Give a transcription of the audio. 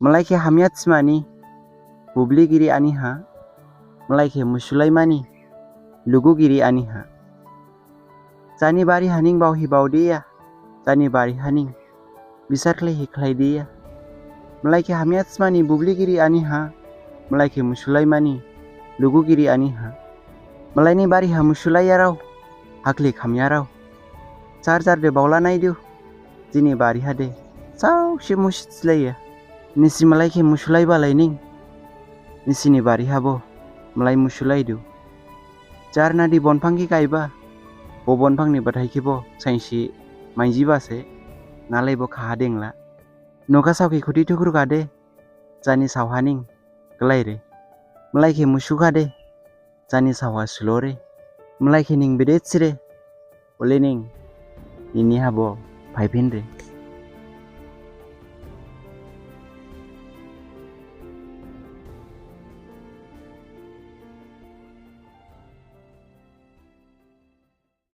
Melaike hamiat semani bubli giri aniha, melaike musulaimani lugu giri aniha. Jani bari haning bau hibau dia, jani bari haning bisar hiklai dia. Melaike hamiat semani bubli giri aniha, melaike musulaimani lugu giri aniha. Melaini bari ha musulai arau, haklik hamyarau. Jar de baula naidu, jini bari hade, sau si muslaya. Nisi melaike musulai balai ning, nisi ni bari habo, melai musulai du. Jar nadi bonpangki kaiba, bo bonpang ni batai kibo, sainsi maiji base, nalai bo kahadeng la. Noka sauki kuti tukur kade, jani sauhaning, kelai re. Melaike musukade, jani sawa sulore, melaike ning bedet sire, ole ning, ini habo, paipin re.